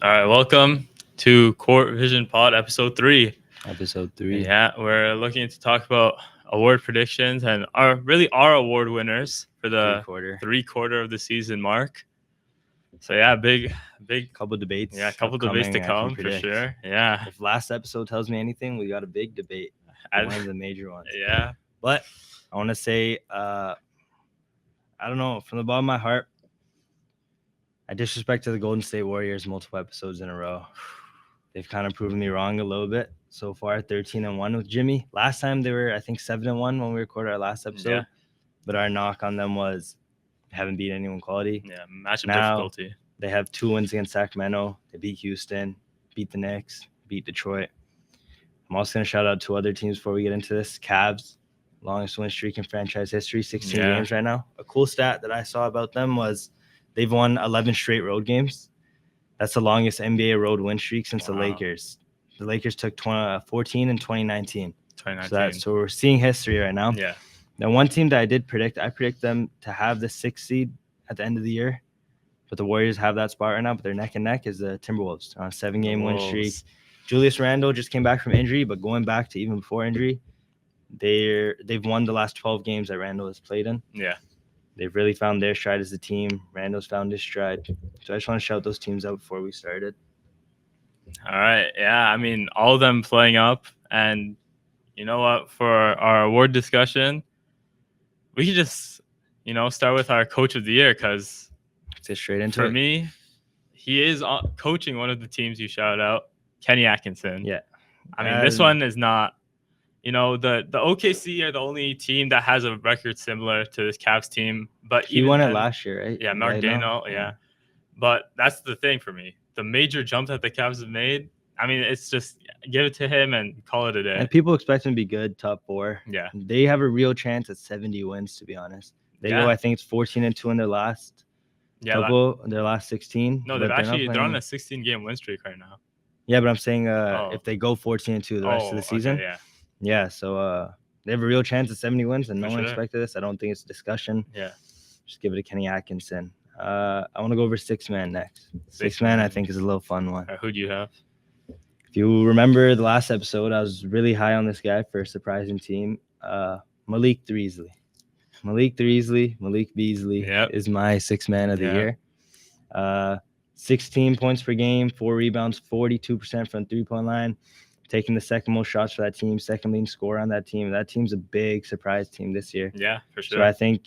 All right, welcome to CourtVision Pod episode 3. Episode 3. Yeah, we're looking to talk about award predictions and our award winners for the Three-quarter. three-quarter of the season mark. So yeah, big Couple debates. yeah, a couple debates to upcoming, I can come for predict. sure. Yeah. If last episode tells me anything, we got a big debate. And- One of the major ones. yeah. But I want to say, I don't know, from the bottom of my heart, I disrespected the Golden State Warriors multiple episodes in a row. They've kind of proven me wrong a little bit so far. 13-1 with Jimmy. Last time they were, I think, 7-1 when we recorded our last episode. Yeah. But our knock on them was haven't beat anyone quality. Yeah, matchup Now, difficulty. They have 2 wins against Sacramento. They beat Houston, beat the Knicks, beat Detroit. I'm also going to shout out 2 other teams before we get into this. Cavs, longest win streak in franchise history, 16 games right now. A cool stat that I saw about them was they've won 11 straight road games. That's the longest NBA road win streak since the Lakers. The Lakers took 14 in 2019. So we're seeing history right now. Yeah. Now, one team that I predict them to have the 6th seed at the end of the year. But the Warriors have that spot right now, but they're neck and neck is the Timberwolves on a 7-game win streak. Julius Randle just came back from injury, but going back to even before injury, they've won the last 12 games that Randle has played in. Yeah. They've really found their stride as a team. Randle's found his stride. So I just want to shout those teams out before we started. All right. Yeah, I mean, all of them playing up. And you know what? For our award discussion, we could just, start with our coach of the year because get straight into for me, he is coaching one of the teams you shout out, Kenny Atkinson. Yeah. I mean, this one is not, the OKC are the only team that has a record similar to this Cavs team. But he won it last year, right? Yeah, Mark Dano, yeah. But that's the thing for me. The major jump that the Cavs have made, I mean, it's just give it to him and call it a day. And people expect him to be good, top 4. Yeah. They have a real chance at 70 wins, to be honest. They go, I think it's 14-2 in their last their last 16. No, they're on a 16-game win streak right now. Yeah, but I'm saying if they go 14-2 the rest of the season. Okay, yeah. Yeah, so they have a real chance at 70 wins, and no one expected this. I don't think it's a discussion. Yeah. Just give it to Kenny Atkinson. I want to go over 6-man next. 6-man, I think, is a little fun one. Who do you have? If you remember the last episode, I was really high on this guy for a surprising team. Malik Beasley is my 6-man of the year. 16 points per game, 4 rebounds, 42% from 3-point line. Taking the second most shots for that team, second leading scorer on that team. That team's a big surprise team this year. Yeah, for sure. So I think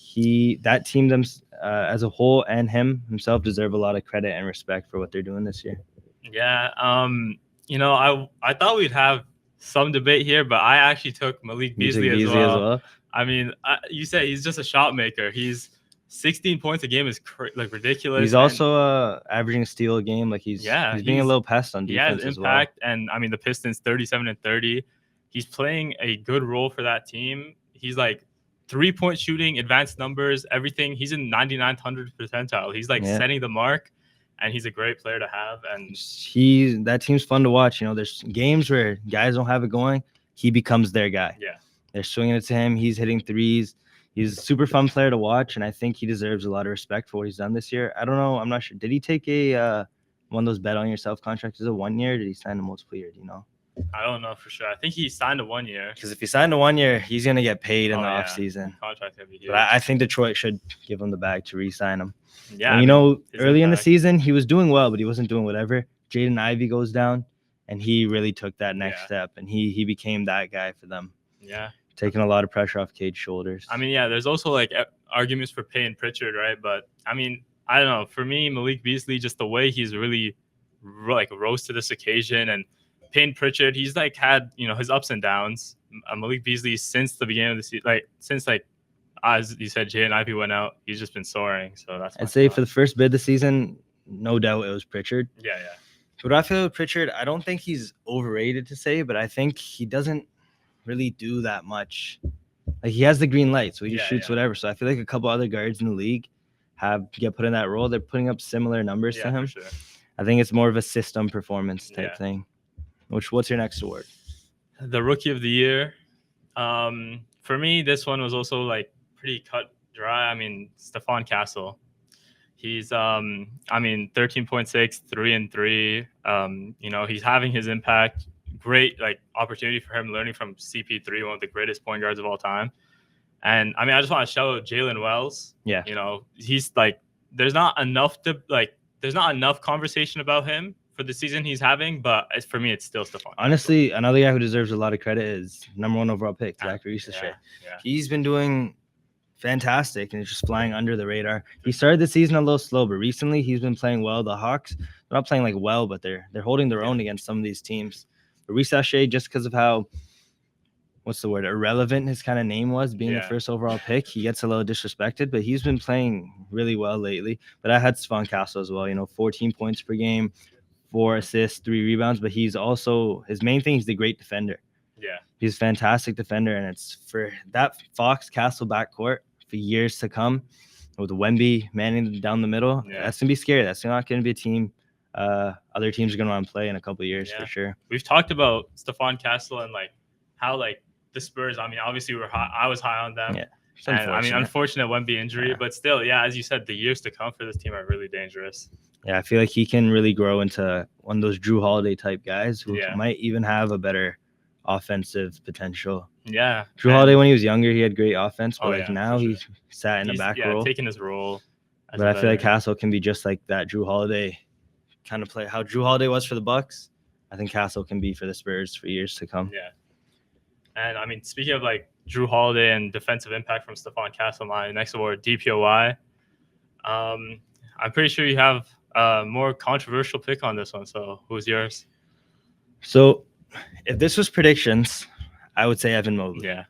that team as a whole and him himself deserve a lot of credit and respect for what they're doing this year. Yeah. I thought we'd have some debate here, but I actually took Malik Beasley as well. I mean, you say he's just a shot maker. He's 16 points a game is ridiculous. He's also averaging a steal a game. He's being a little pest on defense as well. And I mean, the Pistons 37-30. He's playing a good role for that team. He's 3-point shooting, advanced numbers, everything. He's in 99th percentile. He's setting the mark, and he's a great player to have. And that team's fun to watch. There's games where guys don't have it going. He becomes their guy. Yeah, they're swinging it to him. He's hitting threes. He's a super fun player to watch, and I think he deserves a lot of respect for what he's done this year. I don't know. I'm not sure. Did he take one of those bet on yourself contracts? Is it 1 year? Or did he sign a multiple year? Do you know? I don't know for sure. I think he signed a 1 year. Because if he signed a 1 year, he's going to get paid in the offseason. Contract gonna be huge. But I think Detroit should give him the bag to re-sign him. Yeah. And, early in the season, he was doing well, but he wasn't doing whatever. Jaden Ivey goes down, and he really took that next step, and he became that guy for them. Yeah. Taking a lot of pressure off Cade's shoulders. I mean, there's also arguments for Payne Pritchard, right? But I mean, I don't know. For me, Malik Beasley, just the way he's really rose to this occasion, and Payne Pritchard, he's had his ups and downs. Malik Beasley, since the beginning of the season, since as you said, Jay and Ivy went out, he's just been soaring. So that's I'd say for the first bid of the season, no doubt it was Pritchard. Yeah. But I feel with Pritchard, I don't think he's overrated to say, but I think he doesn't really do that much. He has the green light, so he just shoots whatever. So I feel like a couple other guards in the league get put in that role. They're putting up similar numbers to him. For sure. I think it's more of a system performance type thing. What's your next award? The Rookie of the Year. For me, this one was also pretty cut dry. I mean, Stephon Castle. He's 13.6, 3-3. He's having his impact. Great opportunity for him learning from CP3, one of the greatest point guards of all time. And I just want to show Jalen Wells. Yeah. He's there's not enough conversation about him for the season he's having, but for me, it's still Stephon. Honestly, another guy who deserves a lot of credit is number 1 overall pick, Zach Reese. Yeah. He's been doing fantastic and it's just flying under the radar. He started the season a little slow, but recently he's been playing well. The Hawks, they're not playing well, but they're holding their own against some of these teams. But Reese, just because of how irrelevant his kind of name was, being the first overall pick, he gets a little disrespected, but he's been playing really well lately. But I had Stephon Castle as well, 14 points per game, 4 assists, 3 rebounds, but he's also, his main thing, he's the great defender. Yeah. He's a fantastic defender, and it's for that Fox Castle backcourt for years to come with Wemby manning down the middle. Yeah. That's going to be scary. That's not going to be a team other teams are going to want to play in a couple of years for sure. We've talked about Stephon Castle and how the Spurs, obviously I was high on them. Yeah. And, unfortunate Wemby injury, but still, as you said, the years to come for this team are really dangerous. Yeah, I feel like he can really grow into one of those Drew Holiday type guys who might even have a better offensive potential. Yeah. Drew Holiday, when he was younger, he had great offense, but now he's sat in the back role. Taking his role. But I feel like Castle can be just like that Drew Holiday kind of play. How Drew Holiday was for the Bucks, I think Castle can be for the Spurs for years to come. Yeah. And speaking of Drew Holiday and defensive impact from Stephon Castle, my next award, DPOY. I'm pretty sure you have a more controversial pick on this one. So who's yours? So if this was predictions, I would say Evan Mobley. Yeah.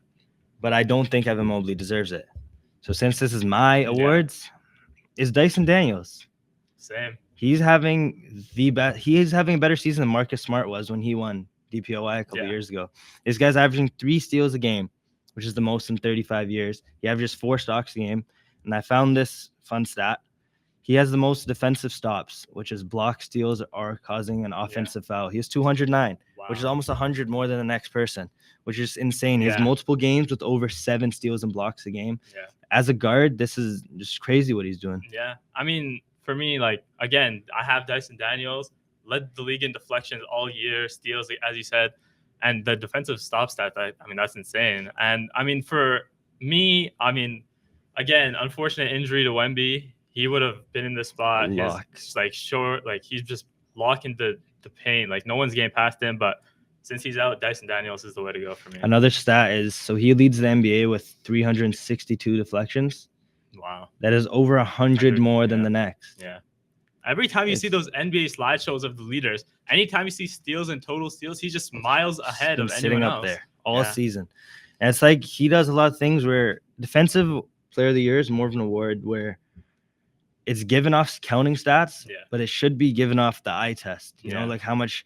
But I don't think Evan Mobley deserves it. So since this is my awards, is Dyson Daniels. Same. He's having the best. He is having a better season than Marcus Smart was when he won DPOY a couple years ago. This guy's averaging 3 steals a game, which is the most in 35 years. He averages 4 stocks a game. And I found this fun stat. He has the most defensive stops, which is block steals or causing an offensive foul. He has 209, which is almost 100 more than the next person, which is insane. He has multiple games with over 7 steals and blocks a game. Yeah. As a guard, this is just crazy what he's doing. Yeah. For me, again, I have Dyson Daniels, led the league in deflections all year, steals, as you said, and the defensive stop stat, that's insane. And, for me, again, unfortunate injury to Wemby. He would have been in this spot. He's he's just locking the paint. No one's getting past him, but since he's out, Dyson Daniels is the way to go for me. Another stat is, so he leads the NBA with 362 deflections. Wow. That is over 100 more than the next. Yeah. Every time you see those NBA slideshows of the leaders, anytime you see steals and total steals, he's just miles ahead of anyone else. Sitting up there all season. And it's he does a lot of things where defensive player of the year is more of an award where it's given off counting stats, but it should be given off the eye test. You know, how much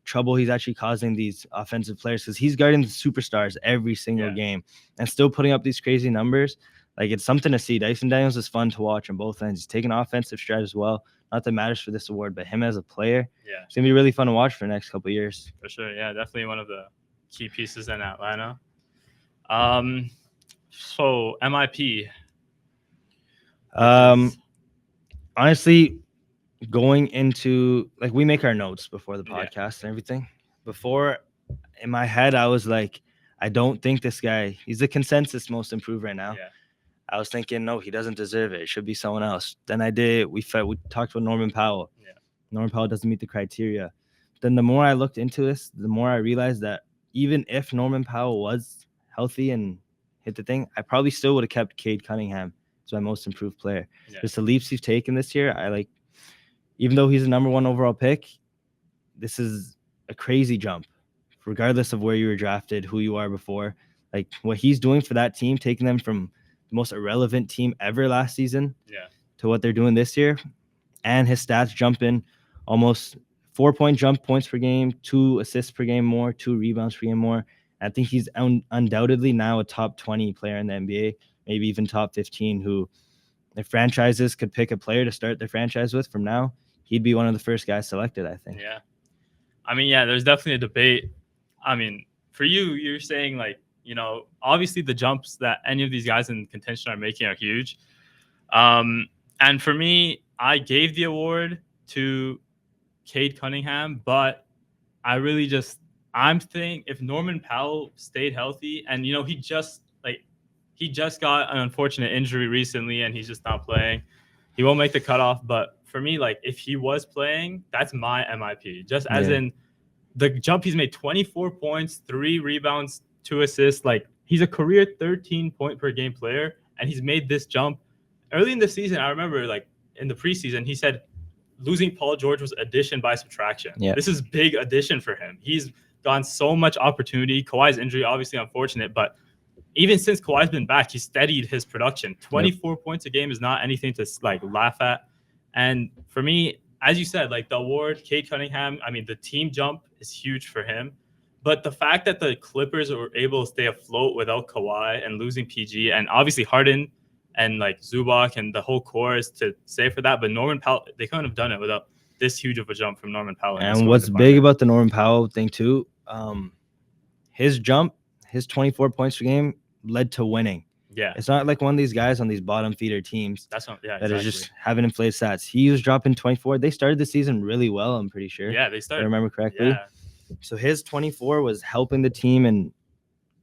trouble he's actually causing these offensive players, because he's guarding the superstars every single game and still putting up these crazy numbers. It's something to see. Dyson Daniels is fun to watch on both ends. He's taking offensive stride as well. Not that matters for this award, but him as a player, it's going to be really fun to watch for the next couple of years. For sure. Yeah, definitely one of the key pieces in Atlanta. So MIP. Honestly, going into, we make our notes before the podcast and everything. Before, in my head, I was I don't think this guy, he's the consensus most improved right now. I was thinking, no, he doesn't deserve it. It should be someone else. Then we talked about Norman Powell. Norman Powell doesn't meet the criteria. Then the more I looked into this, the more I realized that even if Norman Powell was healthy and hit the thing, I probably still would have kept Cade Cunningham as my most improved player. Just the leaps he's taken this year, even though he's a number 1 overall pick, this is a crazy jump, regardless of where you were drafted, who you are before. What he's doing for that team, taking them from the most irrelevant team ever last season to what they're doing this year. And his stats jumping almost 4-point jump points per game, 2 assists per game more, 2 rebounds per game more. I think he's undoubtedly now a top 20 player in the NBA, maybe even top 15, who if franchises could pick a player to start their franchise with from now, he'd be one of the first guys selected, I think. Yeah. There's definitely a debate. For you, you're saying obviously the jumps that any of these guys in contention are making are huge. And And for me, I gave the award to Cade Cunningham, but I really I'm thinking if Norman Powell stayed healthy, and he just got an unfortunate injury recently, and he's just not playing. He won't make the cutoff. But for me, like if he was playing, that's my MIP. Just as in the jump he's made: 24 points, 3 rebounds, 2 assists. Like he's a career 13 point per game player, and he's made this jump early in the season. I remember like in the preseason, he said losing Paul George was addition by subtraction. Yeah. This is big addition for him. He's gotten so much opportunity. Kawhi's injury, obviously unfortunate, but even since Kawhi's been back, he steadied his production. 24 points a game is not anything to like laugh at. And for me, as you said, like the award, Cade Cunningham, I mean, the team jump is huge for him. But the fact that the Clippers were able to stay afloat without Kawhi and losing PG, and obviously Harden and like Zubac and the whole core is to say for that. But Norman Powell, they couldn't have done it without this huge of a jump from Norman Powell. And what's big about the Norman Powell thing too, his jump, his 24 points per game led to winning. Yeah. It's not like one of these guys on these bottom feeder teams that are just having inflated stats. He was dropping 24. They started the season really well, I'm pretty sure. Yeah, they started. If I remember correctly. Yeah. So his 24 was helping the team and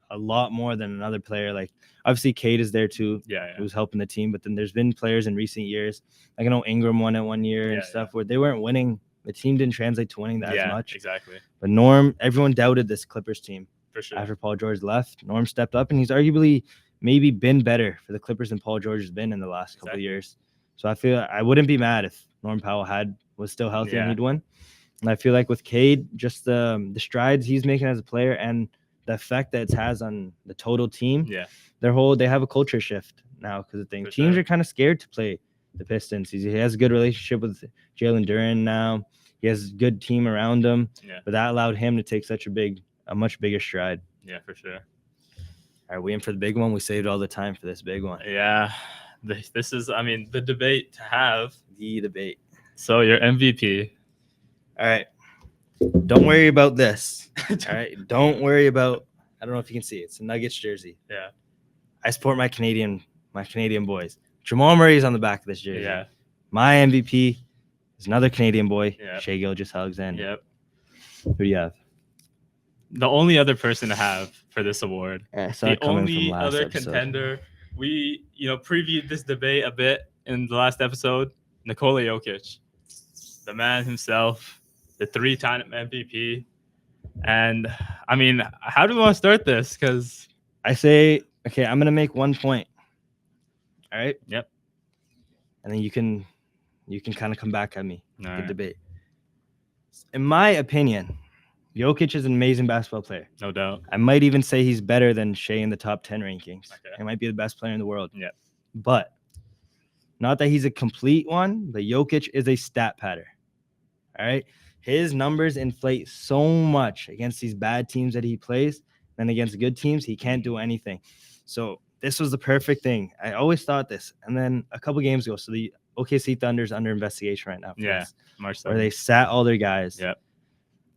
a lot more than another player. Like obviously Cade is there too. Yeah. Who's helping the team. But then there's been players in recent years. Like I know Ingram won it one year and stuff where they weren't winning. The team didn't translate to winning that as much. Exactly. But Norm, everyone doubted this Clippers team. For sure. After Paul George left, Norm stepped up and he's arguably maybe been better for the Clippers than Paul George has been in the last couple of years. So I feel I wouldn't be mad if Norm Powell was still healthy and he'd win. And I feel like with Cade, just the strides he's making as a player and the effect that it has on the total team. Yeah. They have a culture shift now because the teams are kind of scared to play the Pistons. He has a good relationship with Jalen Duren now. He has a good team around him. Yeah. But that allowed him to take a much bigger stride. Yeah, for sure. All right, we in for the big one? We saved all the time for this big one. Yeah. This is, I mean, the debate to have. The debate. So your MVP. All right. Don't worry about this. All right. Don't worry about, I don't know if you can see it. It's a Nuggets jersey. Yeah. I support my Canadian boys. Jamal Murray is on the back of this jersey. Yeah. My MVP is another Canadian boy, Yeah. Shai Gilgeous-Alexander. Yep. Who do you have? The only other person to have for this award. The only other contender. We, previewed this debate a bit in the last episode. Nikola Jokic, the man himself, the 3-time MVP. And I mean, how do we want to start this? Because I say, okay, I'm gonna make 1 point. All right. Yep. And then you can kind of come back at me. All right. Debate. In my opinion, Jokic is an amazing basketball player. No doubt. I might even say he's better than Shai in the top 10 rankings. Okay. He might be the best player in the world. Yeah. But not that he's a complete one, but Jokic is a stat patter. All right. His numbers inflate so much against these bad teams that he plays. And against good teams, he can't do anything. So this was the perfect thing. I always thought this. And then a couple games ago, so the OKC Thunder is under investigation right now. Yeah. March 7th. Where they sat all their guys. Yep.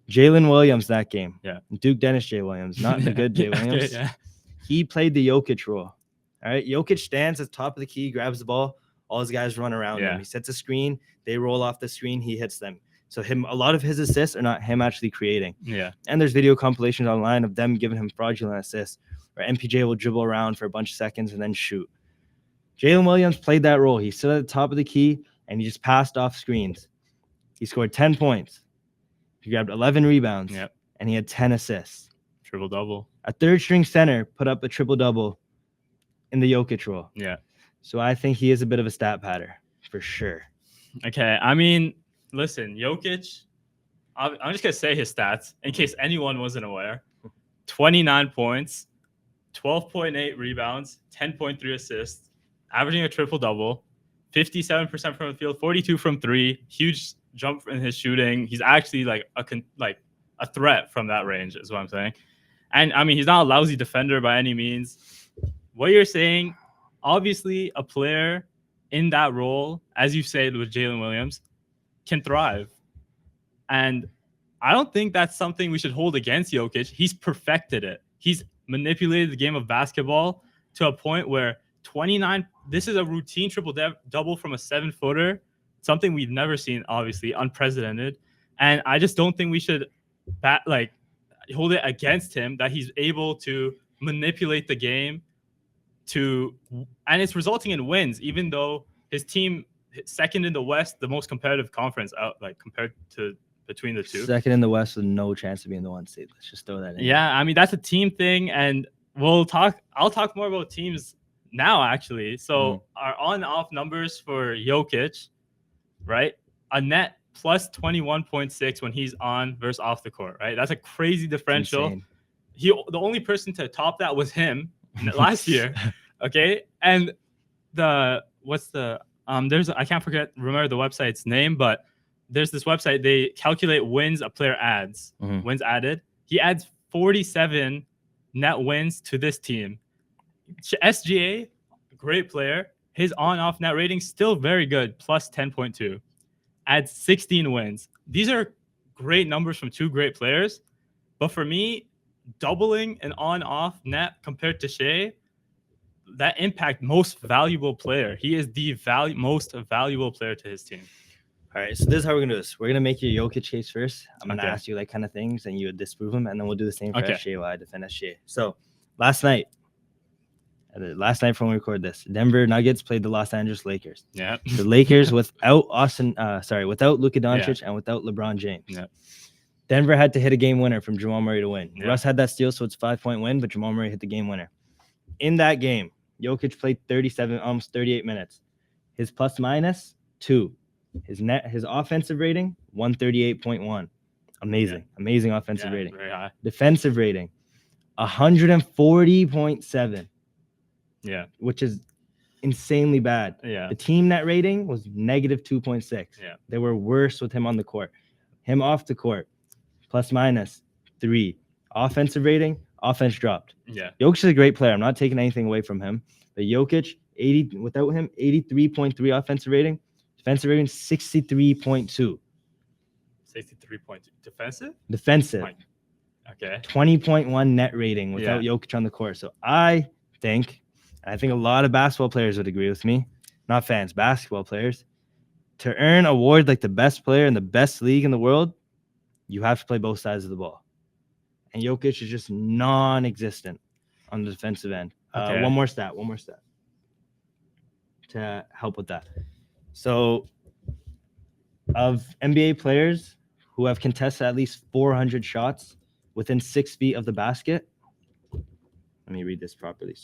Jalen Williams that game. Yeah. Duke Dennis J. Williams, not the good J. Williams. Okay, yeah. He played the Jokic role. All right. Jokic stands at the top of the key, grabs the ball. All his guys run around him. He sets a screen. They roll off the screen. He hits them. So a lot of his assists are not him actually creating. Yeah. And there's video compilations online of them giving him fraudulent assists where MPJ will dribble around for a bunch of seconds and then shoot. Jalen Williams played that role. He stood at the top of the key and he just passed off screens. He scored 10 points. He grabbed 11 rebounds. Yep. And he had 10 assists. Triple-double. A third-string center put up a triple-double in the Jokic role. Yeah. So I think he is a bit of a stat patter for sure. Okay. I mean, listen, Jokic, I'm just going to say his stats in case anyone wasn't aware. 29 points, 12.8 rebounds, 10.3 assists, averaging a triple-double, 57% from the field, 42 from 3, huge jump in his shooting. He's actually like a threat from that range is what I'm saying. And I mean, he's not a lousy defender by any means. What you're saying, obviously a player in that role, as you said with Jalen Williams, can thrive. And I don't think that's something we should hold against Jokic. He's perfected it. He's manipulated the game of basketball to a point where 29 this is a routine double from a 7-footer, something we've never seen, obviously unprecedented. And I just don't think we should hold it against him that he's able to manipulate the game and it's resulting in wins, even though his team second in the West, the most competitive conference out, like compared to between the two. Second in the West with no chance of being the 1 seed. Let's just throw that in. Yeah, I mean that's a team thing, and I'll talk more about teams now actually. So our on-off numbers for Jokic, right? A net plus 21.6 when he's on versus off the court, right? That's a crazy differential. The only person to top that was him last year. Okay. And I can't remember the website's name, but there's this website, they calculate wins a player adds, wins added. He adds 47 net wins to this team. SGA, great player. His on-off net rating still very good, plus 10.2. Adds 16 wins. These are great numbers from two great players. But for me, doubling an on-off net compared to Shea, that impact most valuable player. He is the most valuable player to his team. All right, so this is how we're gonna do this. We're gonna make your Jokic case first. I'm gonna ask you like kind of things, and you would disprove them, and then we'll do the same for SGA while I defend SGA. So last night from when we recorded this, Denver Nuggets played the Los Angeles Lakers. Yeah, the Lakers without without Luka Doncic and without LeBron James. Yeah. Denver had to hit a game winner from Jamal Murray to win. Yeah. Russ had that steal, so it's a 5-point win, but Jamal Murray hit the game winner. In that game, Jokic played almost 38 minutes. His plus minus 2. His offensive rating 138.1. Amazing offensive rating. Very high. Defensive rating 140.7. Yeah, which is insanely bad. Yeah, the team net rating was negative 2.6. Yeah, they were worse with him on the court. Him off the court, plus minus 3. Offensive rating, offense dropped. Yeah, Jokic is a great player. I'm not taking anything away from him. But Jokic, without him, 83.3 offensive rating. Defensive rating, 63.2. 63.2. Defensive? Defensive. Okay. 20.1 net rating without Jokic on the court. So I think a lot of basketball players would agree with me, not fans, basketball players, to earn award like the best player in the best league in the world, you have to play both sides of the ball. And Jokic is just non-existent on the defensive end. Okay. One more stat to help with that. So of NBA players who have contested at least 400 shots within 6 feet of the basket, let me read this properly.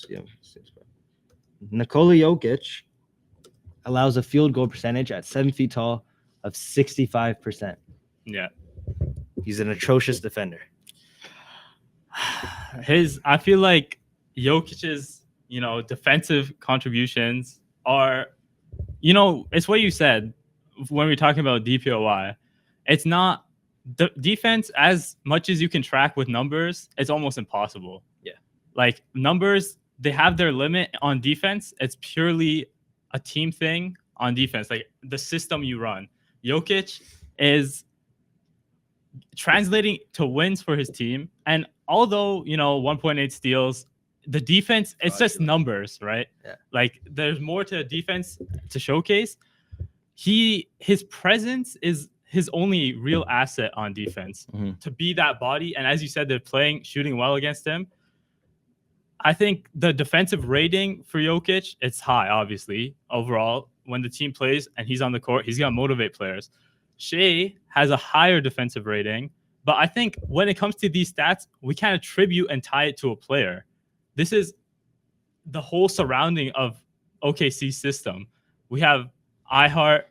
Nikola Jokic allows a field goal percentage at 7 feet tall of 65%. Yeah. He's an atrocious defender. I feel like Jokic's, defensive contributions are, it's what you said when we're talking about DPOY. It's not the defense as much as you can track with numbers. It's almost impossible. Yeah. Like numbers, they have their limit on defense. It's purely a team thing on defense, like the system you run. Jokic is translating to wins for his team. And although, 1.8 steals, the defense, it's just numbers, right? Yeah. Like there's more to defense to showcase. His presence is his only real asset on defense, to be that body. And as you said, they're shooting well against him. I think the defensive rating for Jokic, it's high, obviously, overall. When the team plays and he's on the court, he's going to motivate players. Shea has a higher defensive rating, but I think when it comes to these stats, we can't attribute and tie it to a player. This is the whole surrounding of OKC's system. We have iHeart,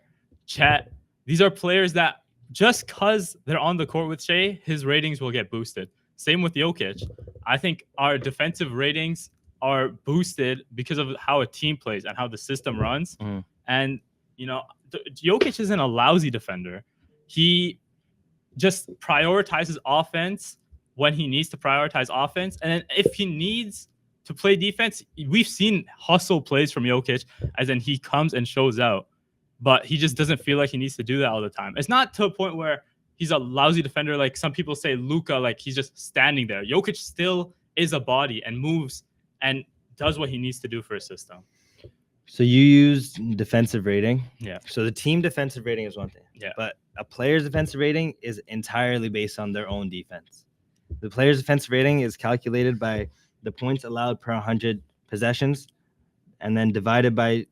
Chet. These are players that just because they're on the court with Shea, his ratings will get boosted. Same with Jokic. I think our defensive ratings are boosted because of how a team plays and how the system runs. And, Jokic isn't a lousy defender. He just prioritizes offense when he needs to prioritize offense. And then if he needs to play defense, we've seen hustle plays from Jokic, as in he comes and shows out. But he just doesn't feel like he needs to do that all the time. It's not to a point where he's a lousy defender like some people say Luka, like he's just standing there. Jokic still is a body and moves and does what he needs to do for his system. So you used defensive rating. Yeah. So the team defensive rating is one thing. Yeah. But a player's defensive rating is entirely based on their own defense. The player's defensive rating is calculated by the points allowed per 100 possessions, and then divided by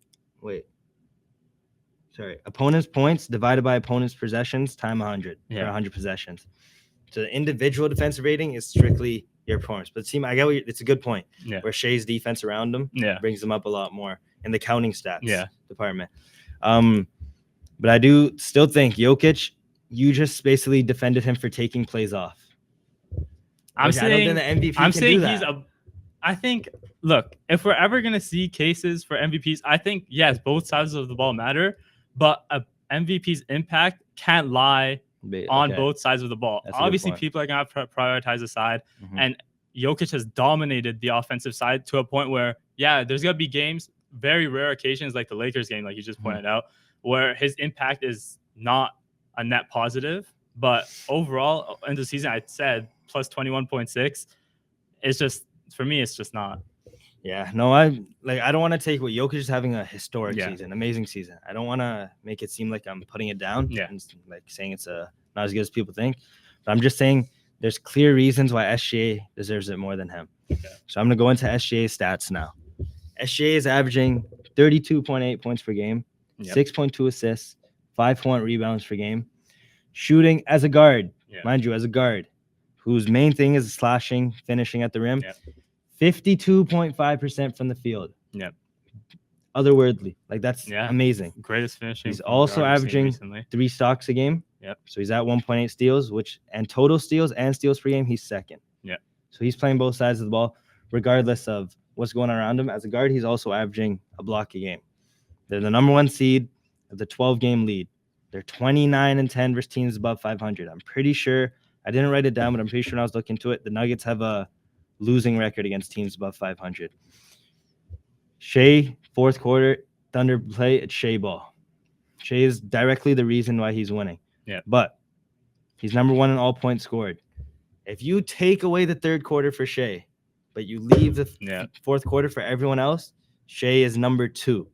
opponent's points divided by opponent's possessions times 100 per 100 possessions. So the individual defensive rating is strictly your performance. But team, I get it's a good point. Yeah. Where Shea's defense around him brings him up a lot more in the counting stats department. But I do still think Jokic, you just basically defended him for taking plays off. I'm saying the MVP can do that. I think, look, if we're ever going to see cases for MVPs, I think, yes, both sides of the ball matter, but a MVP's impact can't lie on both sides of the ball. Obviously, people are going to prioritize a side, and Jokic has dominated the offensive side to a point where, there's going to be games, very rare occasions like the Lakers game, like you just pointed out, where his impact is not a net positive. But overall, in the season, I said plus 21.6. It's just, for me, it's just not. Yeah, no, I don't want to take what Jokic is having a historic season, amazing season. I don't want to make it seem like I'm putting it down and like saying it's not as good as people think. But I'm just saying there's clear reasons why SGA deserves it more than him. Okay. So I'm going to go into SGA's stats now. SGA is averaging 32.8 points per game, 6.2 assists, 5.1 rebounds per game. Shooting as a guard, mind you, as a guard, whose main thing is slashing, finishing at the rim. 52.5% from the field. Otherworldly. Like, that's amazing. Greatest finishing. He's also averaging 3 stocks a game. So he's at 1.8 steals, and total steals and steals per game, he's second. So he's playing both sides of the ball, regardless of what's going on around him. As a guard, he's also averaging a block a game. They're the number 1 seed of the 12-game lead. They're 29-10 versus teams above 500. I'm pretty sure, I didn't write it down, but I'm pretty sure when I was looking into it, the Nuggets have a losing record against teams above 500. Shea, fourth quarter, Thunder play, it's Shea ball. Shea is directly the reason why he's winning. But he's number 1 in all points scored. If you take away the third quarter for Shea, but you leave the fourth quarter for everyone else, Shea is number 2.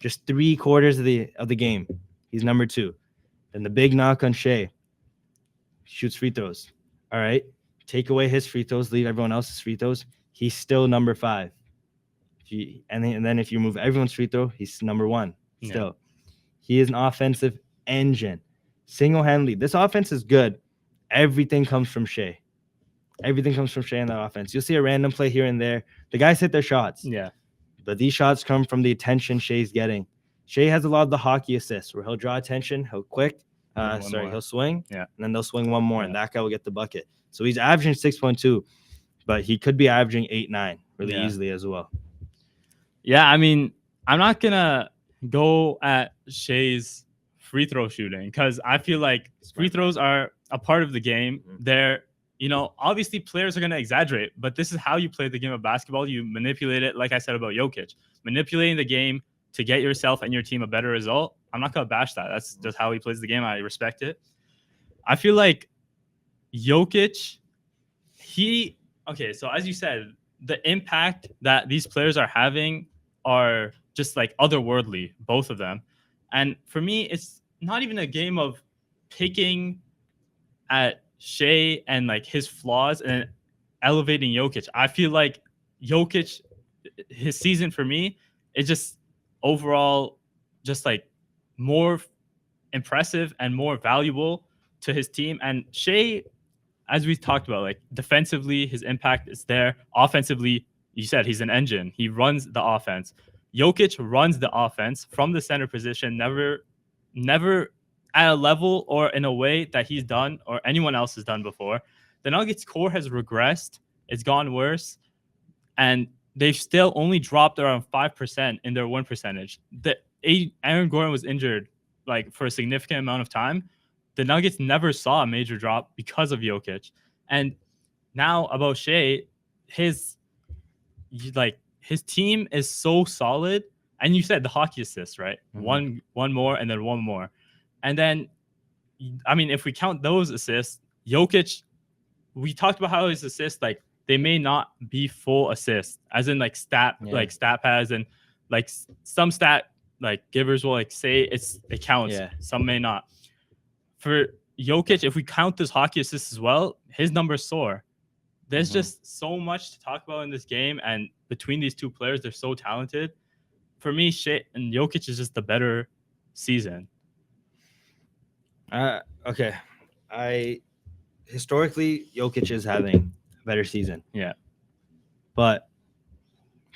Just 3 quarters of the game, he's number 2. Then the big knock on Shea, shoots free throws. All right. Take away his free throws, leave everyone else's free throws. He's still number 5. And then if you remove everyone's free throw, he's number 1 still. He is an offensive engine. Single-handedly. This offense is good. Everything comes from Shea. Everything comes from Shea in that offense. You'll see a random play here and there. The guys hit their shots. But these shots come from the attention Shea's getting. Shea has a lot of the hockey assists where he'll draw attention, he'll he'll swing, and then they'll swing one more, and that guy will get the bucket. So he's averaging 6.2, but he could be averaging 8-9 really easily as well. Yeah, I mean, I'm not going to go at Shea's free throw shooting because I feel like free throws are a part of the game. They're, obviously players are going to exaggerate, but this is how you play the game of basketball. You manipulate it, like I said about Jokic, manipulating the game to get yourself and your team a better result. I'm not going to bash that. That's just how he plays the game. I respect it. I feel like Jokic, so as you said, the impact that these players are having are just like otherworldly, both of them. And for me, it's not even a game of picking at Shea and like his flaws and elevating Jokic. I feel like Jokic, his season for me, is just overall just like more impressive and more valuable to his team. And Shea, as we talked about, like defensively, his impact is there. Offensively, you said he's an engine. He runs the offense. Jokic runs the offense from the center position, never at a level or in a way that he's done or anyone else has done before. The Nuggets core has regressed. It's gone worse. And they've still only dropped around 5% in their win percentage. Aaron Gordon was injured like for a significant amount of time. The Nuggets never saw a major drop because of Jokic. And now about Shea, his team is so solid. And you said the hockey assists, right? One more and then one more. And then, I mean, if we count those assists, Jokic, we talked about how his assists, like, they may not be full assists, as in like stat pads and like some stat like givers will like say it counts. Yeah. Some may not. For Jokic, if we count this hockey assists as well, his numbers soar. There's just so much to talk about in this game, and between these two players, they're so talented. For me, Shea and Jokic is just the better season. Okay. Historically, Jokic is having a better season. Yeah. But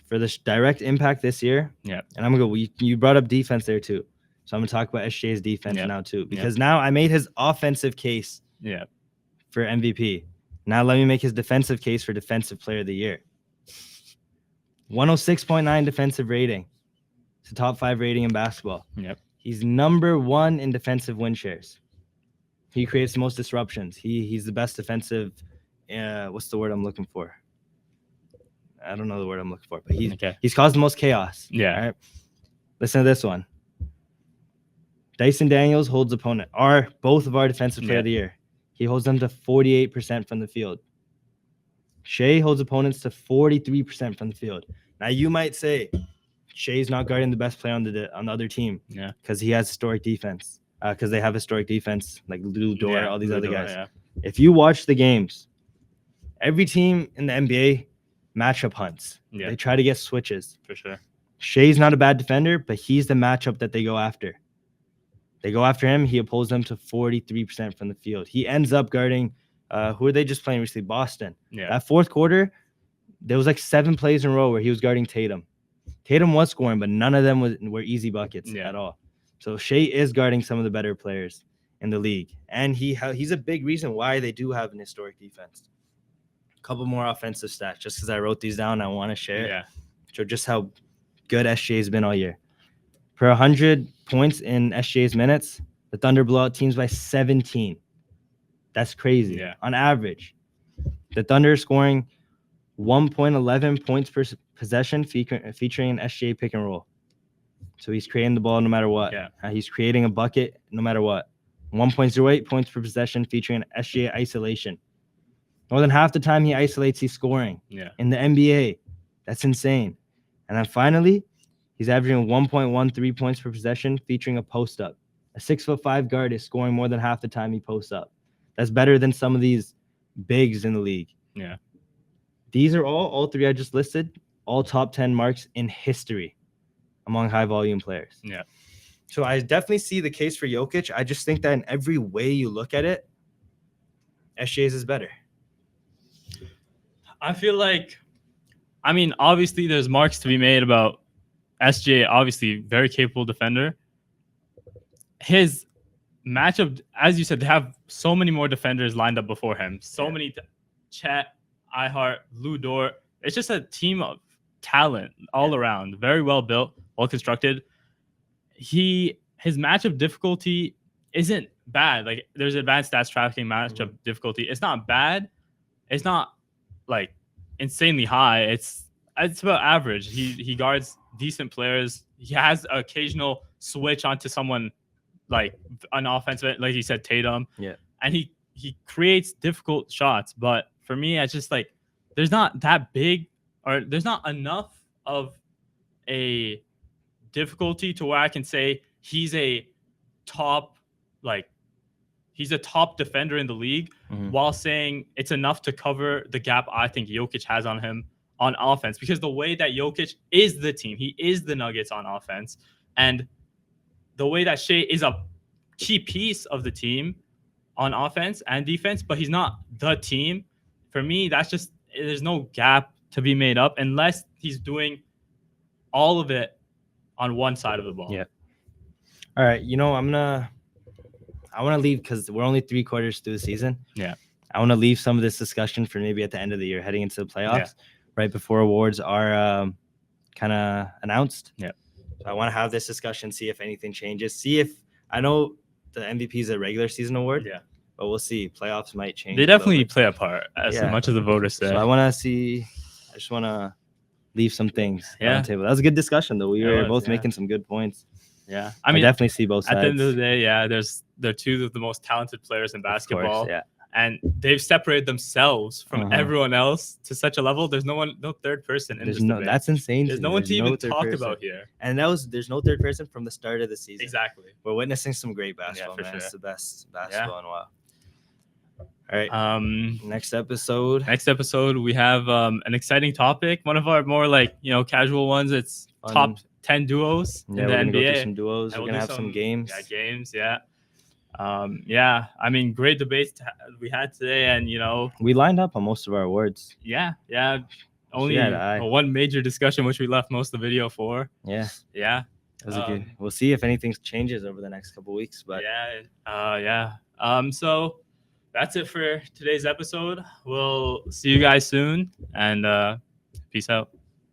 for the direct impact this year, Yeah. and I'm going to go, you brought up defense there too. So I'm going to talk about SJ's defense now too, because now I made his offensive case for MVP. Now let me make his defensive case for Defensive Player of the Year. 106.9 defensive rating. It's a top 5 rating in basketball. Yep. He's number 1 in defensive win shares. He creates the most disruptions. He's the best defensive. What's the word I'm looking for? I don't know the word I'm looking for, but he's caused the most chaos. Yeah. All right? Listen to this one. Dyson Daniels holds both of our Defensive Player of the Year. He holds them to 48% from the field. Shea holds opponents to 43% from the field. Now you might say Shea's not guarding the best player on the other team. Yeah. Because he has historic defense. Because they have historic defense, like Lou Dort, all these other guys. Yeah. If you watch the games, every team in the NBA matchup hunts. Yeah. They try to get switches. For sure. Shea's not a bad defender, but he's the matchup that they go after. They go after him. He opposed them to 43% from the field. He ends up guarding, who are they just playing recently? Boston. Yeah. That fourth quarter, there was like 7 plays in a row where he was guarding Tatum. Tatum was scoring, but none of them were easy buckets at all. So Shea is guarding some of the better players in the league. And he's a big reason why they do have an historic defense. A couple more offensive stats, just because I wrote these down, I want to share. Yeah. So just how good SJ has been all year. Per 100 points in SJ's minutes, the Thunder blow out teams by 17. That's crazy. Yeah. On average, the Thunder scoring 1.11 points per possession featuring an SJ pick and roll. So he's creating the ball no matter what. Yeah. He's creating a bucket no matter what. 1.08 points per possession featuring an SJ isolation. More than half the time he isolates, he's scoring. Yeah. In the NBA. That's insane. And then finally, he's averaging 1.13 points per possession featuring a post-up. A 6'5" guard is scoring more than half the time he posts up. That's better than some of these bigs in the league. Yeah. These are all 3 I just listed, all top 10 marks in history among high-volume players. Yeah. So I definitely see the case for Jokic. I just think that in every way you look at it, SJ's is better. I feel like, I mean, obviously there's marks to be made about SJ, obviously very capable defender. His matchup, as you said, they have so many more defenders lined up before him. So many, Chet, Ihart, Lou Dort. It's just a team of talent all around. Very well built, well constructed. His matchup difficulty isn't bad. Like there's advanced stats tracking matchup difficulty. It's not bad. It's not like insanely high. It's about average. He guards decent players. He has an occasional switch onto someone like an offensive, like you said, Tatum. Yeah. And he creates difficult shots. But for me, it's just like there's not that big, or there's not enough of a difficulty to where I can say he's a top defender in the league, while saying it's enough to cover the gap I think Jokic has on him on offense. Because the way that Jokic is the team, he is the Nuggets on offense, and the way that Shea is a key piece of the team on offense and defense, but he's not the team. For me, that's just, there's no gap to be made up unless he's doing all of it on one side of the ball. Yeah. All right. You know, I want to leave because we're only 3 quarters through the season. Yeah. I want to leave some of this discussion for maybe at the end of the year, heading into the playoffs, right before awards are kind of announced. Yeah. So I want to have this discussion, see if anything changes. See if, I know the MVP is a regular season award. Yeah. But we'll see. Playoffs might change. They definitely play a part, as much as the voters say. So I just want to leave some things on the table. That was a good discussion, though. We were both making some good points. Yeah. I mean, definitely see both sides. At the end of the day, they're 2 of the most talented players in basketball. Of course, and they've separated themselves from Uh-huh. everyone else to such a level. There's no third person in There's this no. debate. That's insane. There's to no me. one to There's even third talk person. about here. And there's no third person from the start of the season. Exactly. We're witnessing some great basketball, for man. sure. It's the best basketball in a while. All right. Next Next episode, we have an exciting topic. One of our more casual ones. It's Fun. top 10 duos Yeah, in we're the gonna NBA. go through some duos. And We're we'll gonna do have some games. Yeah, games. Yeah. I mean, great debates we had today, and we lined up on most of our awards. Yeah. Only eye. one major discussion, which we left most of the video for. Yeah. That was good. We'll see if anything changes over the next couple weeks. But so that's it for today's episode. We'll see you guys soon, and peace out.